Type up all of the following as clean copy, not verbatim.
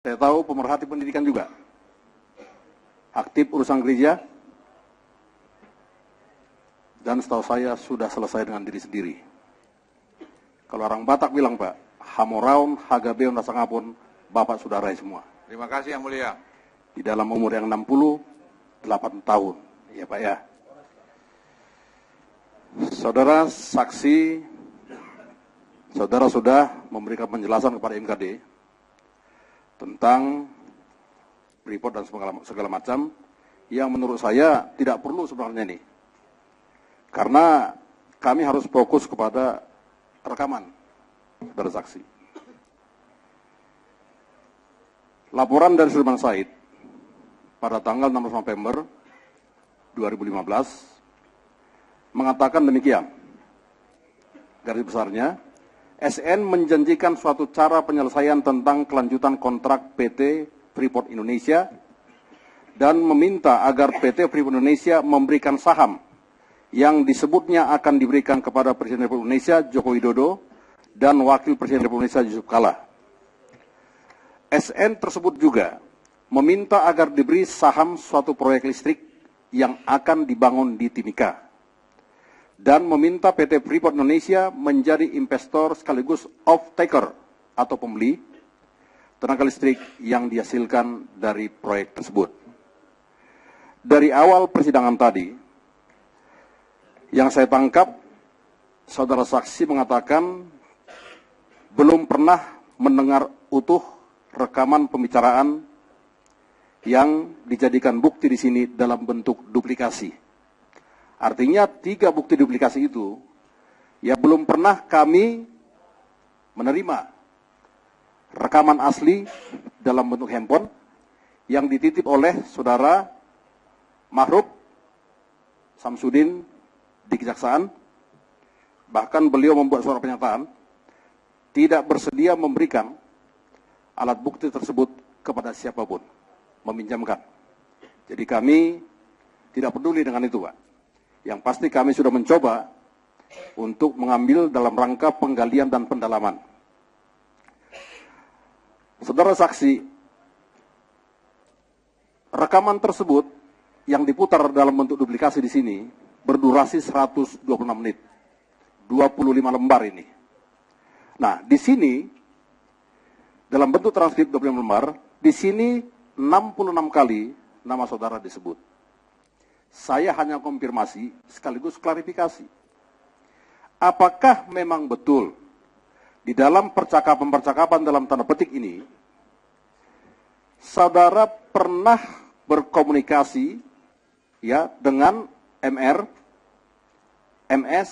Saya tahu pemerhati pendidikan juga. Aktif urusan gereja. Dan setahu saya sudah selesai dengan diri sendiri. Kalau orang Batak bilang, Pak, hamoraun, hagabeon, nasangapun, Bapak sudah raih semua. Terima kasih Yang Mulia. Di dalam umur yang 68 tahun. Ya Pak ya. Saudara saksi, saudara sudah memberikan penjelasan kepada MKD tentang report dan segala macam yang menurut saya tidak perlu sebenarnya nih. Karena kami harus fokus kepada rekaman saudara saksi. Laporan dari Sudirman Said pada tanggal 16 November 2015 mengatakan demikian. Garis besarnya, SN menjanjikan suatu cara penyelesaian tentang kelanjutan kontrak PT Freeport Indonesia dan meminta agar PT Freeport Indonesia memberikan saham yang disebutnya akan diberikan kepada Presiden Republik Indonesia Joko Widodo dan Wakil Presiden Republik Indonesia Yusuf Kala. SN tersebut juga meminta agar diberi saham suatu proyek listrik yang akan dibangun di Timika dan meminta PT Freeport Indonesia menjadi investor sekaligus off-taker atau pembeli tenaga listrik yang dihasilkan dari proyek tersebut. Dari awal persidangan tadi, yang saya tangkap, saudara saksi mengatakan belum pernah mendengar utuh rekaman pembicaraan yang dijadikan bukti di sini dalam bentuk duplikasi. Artinya 3 bukti duplikasi itu ya belum pernah kami menerima rekaman asli dalam bentuk handphone yang dititip oleh saudara Mahrub Samsudin di Kejaksaan. Bahkan beliau membuat surat pernyataan tidak bersedia memberikan alat bukti tersebut kepada siapapun, meminjamkan. Jadi kami tidak peduli dengan itu, Pak. Yang pasti kami sudah mencoba untuk mengambil dalam rangka penggalian dan pendalaman. Saudara saksi, rekaman tersebut yang diputar dalam bentuk duplikasi di sini berdurasi 126 menit, 25 lembar ini. Nah, di sini dalam bentuk transkrip 25 lembar, di sini 66 kali nama saudara disebut. Saya hanya konfirmasi sekaligus klarifikasi. Apakah memang betul di dalam percakapan-percakapan dalam tanda petik ini, saudara pernah berkomunikasi ya dengan MR, MS,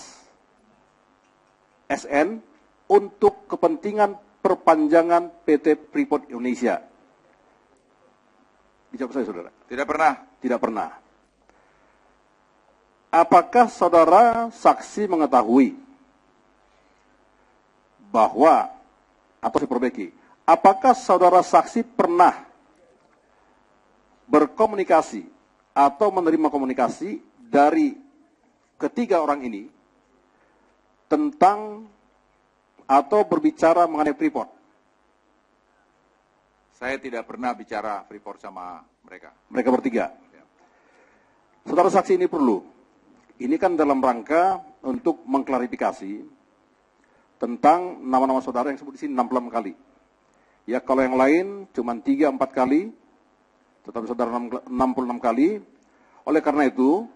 SN untuk kepentingan perpanjangan PT Freeport Indonesia? Dijawab saya, saudara. Tidak pernah. Tidak pernah. Apakah saudara saksi mengetahui bahwa, atau saya perbaiki, apakah saudara saksi pernah berkomunikasi atau menerima komunikasi dari ketiga orang ini tentang atau berbicara mengenai Freeport? Saya tidak pernah bicara Freeport sama mereka. Mereka bertiga. Saudara saksi ini perlu. Ini kan dalam rangka untuk mengklarifikasi tentang nama-nama saudara yang sebut di sini 66 kali. Ya kalau yang lain cuma 3-4 kali, tetapi saudara 66 kali. Oleh karena itu,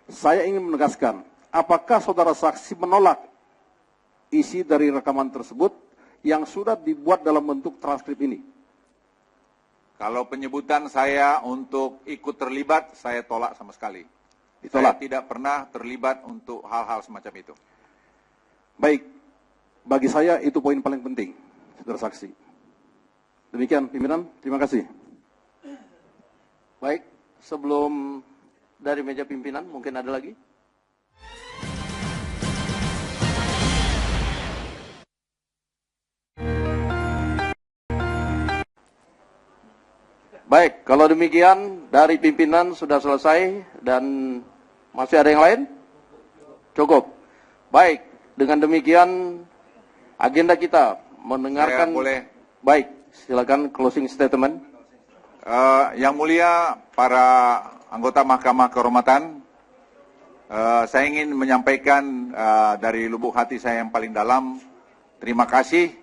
saya ingin menegaskan, apakah saudara saksi menolak isi dari rekaman tersebut yang sudah dibuat dalam bentuk transkrip ini? Kalau penyebutan saya untuk ikut terlibat, saya tolak sama sekali. Ditolak. Saya tidak pernah terlibat untuk hal-hal semacam itu. Baik, bagi saya itu poin paling penting, saudara saksi. Demikian pimpinan, terima kasih. Baik, sebelum dari meja pimpinan, mungkin ada lagi? Baik, kalau demikian dari pimpinan sudah selesai dan masih ada yang lain? Cukup. Baik, dengan demikian agenda kita mendengarkan. Saya boleh. Baik, Silakan closing statement. Yang mulia para anggota Mahkamah Kehormatan, saya ingin menyampaikan dari lubuk hati saya yang paling dalam, terima kasih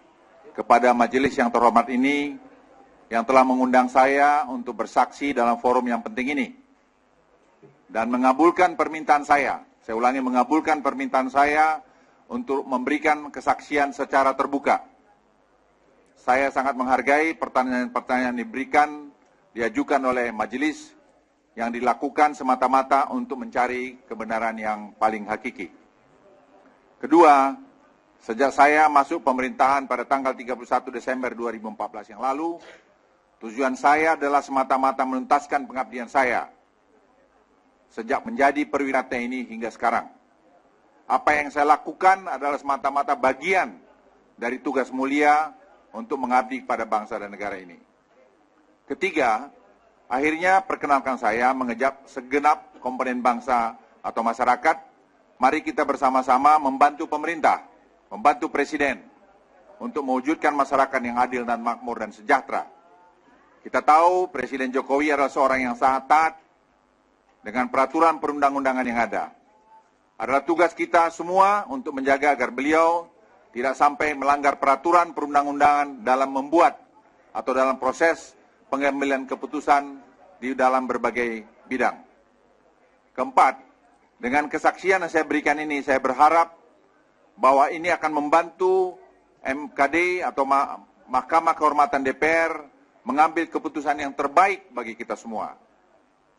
kepada majelis yang terhormat ini yang telah mengundang saya untuk bersaksi dalam forum yang penting ini dan mengabulkan permintaan saya. Saya ulangi, mengabulkan permintaan saya untuk memberikan kesaksian secara terbuka. Saya sangat menghargai pertanyaan-pertanyaan yang diajukan oleh majelis yang dilakukan semata-mata untuk mencari kebenaran yang paling hakiki. Kedua, sejak saya masuk pemerintahan pada tanggal 31 Desember 2014 yang lalu, tujuan saya adalah semata-mata menuntaskan pengabdian saya sejak menjadi perwira TNI hingga sekarang. Apa yang saya lakukan adalah semata-mata bagian dari tugas mulia untuk mengabdi kepada bangsa dan negara ini. Ketiga, akhirnya perkenalkan saya mengejap segenap komponen bangsa atau masyarakat. Mari kita bersama-sama membantu pemerintah, membantu presiden untuk mewujudkan masyarakat yang adil dan makmur dan sejahtera. Kita tahu Presiden Jokowi adalah seorang yang sangat taat dengan peraturan perundang-undangan yang ada. Adalah tugas kita semua untuk menjaga agar beliau tidak sampai melanggar peraturan perundang-undangan dalam membuat atau dalam proses pengambilan keputusan di dalam berbagai bidang. Keempat, dengan kesaksian yang saya berikan ini, saya berharap bahwa ini akan membantu MKD atau Mahkamah Kehormatan DPR mengambil keputusan yang terbaik bagi kita semua.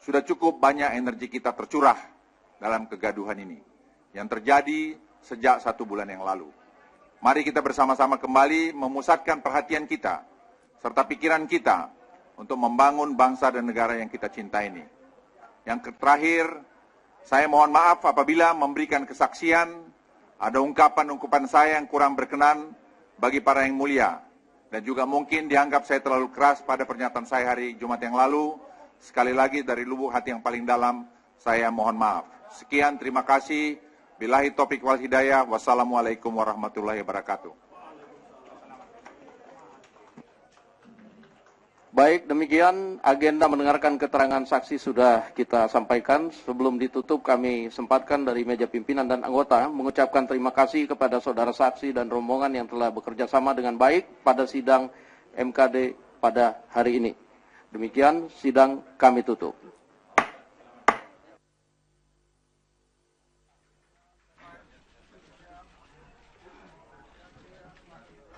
Sudah cukup banyak energi kita tercurah dalam kegaduhan ini yang terjadi sejak 1 bulan yang lalu. Mari kita bersama-sama kembali memusatkan perhatian kita serta pikiran kita untuk membangun bangsa dan negara yang kita cinta ini. Yang terakhir, saya mohon maaf apabila memberikan kesaksian, ada ungkapan-ungkapan saya yang kurang berkenan bagi para yang mulia. Dan juga mungkin dianggap saya terlalu keras pada pernyataan saya hari Jumat yang lalu. Sekali lagi dari lubuk hati yang paling dalam, saya mohon maaf. Sekian, terima kasih. Billahi taufiq wal hidayah. Wassalamualaikum warahmatullahi wabarakatuh. Baik, demikian agenda mendengarkan keterangan saksi sudah kita sampaikan. Sebelum ditutup, kami sempatkan dari meja pimpinan dan anggota mengucapkan terima kasih kepada saudara saksi dan rombongan yang telah bekerja sama dengan baik pada sidang MKD pada hari ini. Demikian, sidang kami tutup.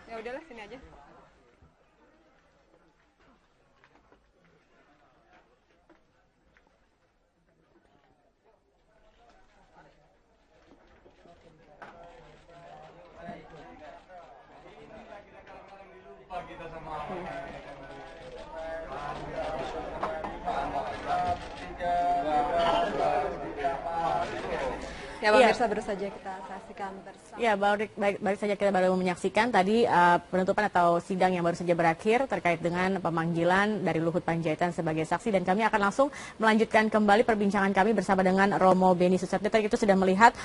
Ya udahlah, sini aja. Ya, pemirsa baru saja kita saksikan bersama. Ya, baru saja kita baru menyaksikan tadi penutupan atau sidang yang baru saja berakhir terkait dengan pemanggilan dari Luhut Panjaitan sebagai saksi, dan kami akan langsung melanjutkan kembali perbincangan kami bersama dengan Romo Beni Susetio. Tadi itu sudah melihat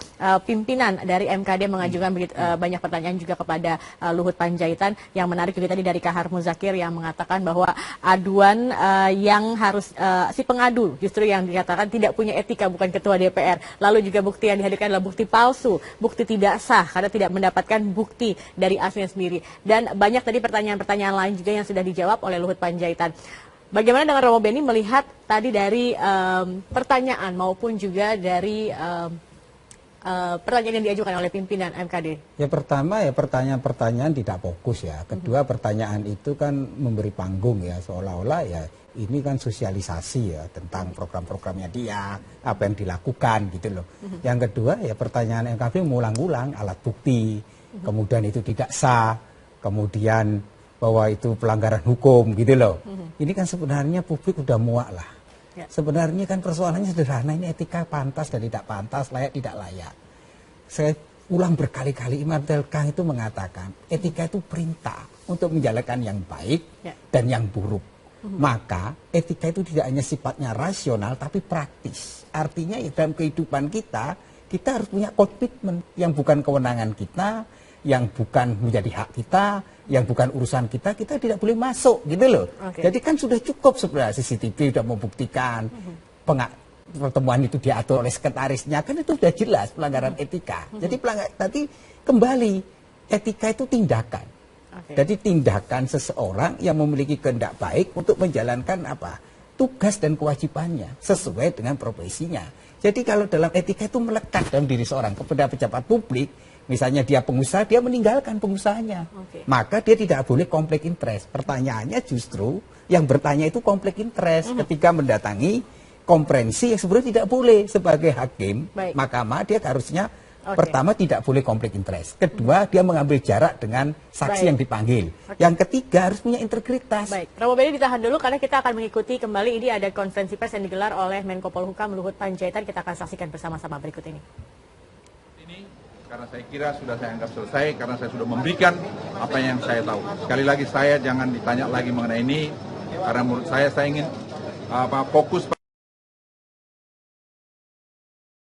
pimpinan dari MKD mengajukan banyak pertanyaan juga kepada Luhut Panjaitan. Yang menarik juga tadi dari Kahar Muzakir yang mengatakan bahwa aduan yang harus si pengadu justru yang dikatakan tidak punya etika, bukan ketua DPR. Lalu juga bukti yang dihadirkan adalah bukti palsu, bukti tidak sah karena tidak mendapatkan bukti dari aslinya sendiri. Dan banyak tadi pertanyaan-pertanyaan lain juga yang sudah dijawab oleh Luhut Panjaitan. Bagaimana dengan Romo Beni melihat tadi dari pertanyaan maupun juga dari pertanyaan yang diajukan oleh pimpinan MKD? Ya, pertama ya pertanyaan-pertanyaan tidak fokus ya. Kedua, pertanyaan itu kan memberi panggung ya, seolah-olah ya ini kan sosialisasi ya tentang program-programnya dia, apa yang dilakukan gitu loh. Yang kedua ya pertanyaan MKD mengulang-ulang alat bukti, kemudian itu tidak sah, kemudian bahwa itu pelanggaran hukum gitu loh. Ini kan sebenarnya publik udah muak lah. Ya. Sebenarnya kan persoalannya sederhana, ini etika pantas dan tidak pantas, layak tidak layak. Saya ulang berkali-kali, Imam Telkah itu mengatakan etika itu perintah untuk menjalankan yang baik dan yang buruk. Maka etika itu tidak hanya sifatnya rasional tapi praktis. Artinya dalam kehidupan kita harus punya komitmen yang bukan kewenangan kita yang bukan menjadi hak kita, yang bukan urusan kita, kita tidak boleh masuk gitu loh. Jadi kan sudah cukup sebenarnya CCTV sudah membuktikan pertemuan itu diatur oleh sekretarisnya, kan itu sudah jelas pelanggaran etika. Jadi tadi kembali etika itu tindakan. Jadi tindakan seseorang yang memiliki kehendak baik untuk menjalankan tugas dan kewajibannya sesuai dengan profesinya. Jadi kalau dalam etika itu melekat dalam diri seorang kepada pejabat publik, misalnya dia pengusaha, dia meninggalkan pengusahanya. Maka dia tidak boleh konflik interest. Pertanyaannya justru yang bertanya itu konflik interest ketika mendatangi konferensi yang sebenarnya tidak boleh sebagai hakim mahkamah. Dia harusnya pertama tidak boleh konflik interest. Kedua, dia mengambil jarak dengan saksi yang dipanggil. Yang ketiga harus punya integritas. Baik, Romo Beni ditahan dulu karena kita akan mengikuti kembali. Ini ada konferensi pers yang digelar oleh Menko Polhukam Luhut Panjaitan. Kita akan saksikan bersama-sama berikut ini. Karena saya kira sudah saya anggap selesai, karena saya sudah memberikan apa yang saya tahu. Sekali lagi saya jangan ditanya lagi mengenai ini, karena menurut saya ingin fokus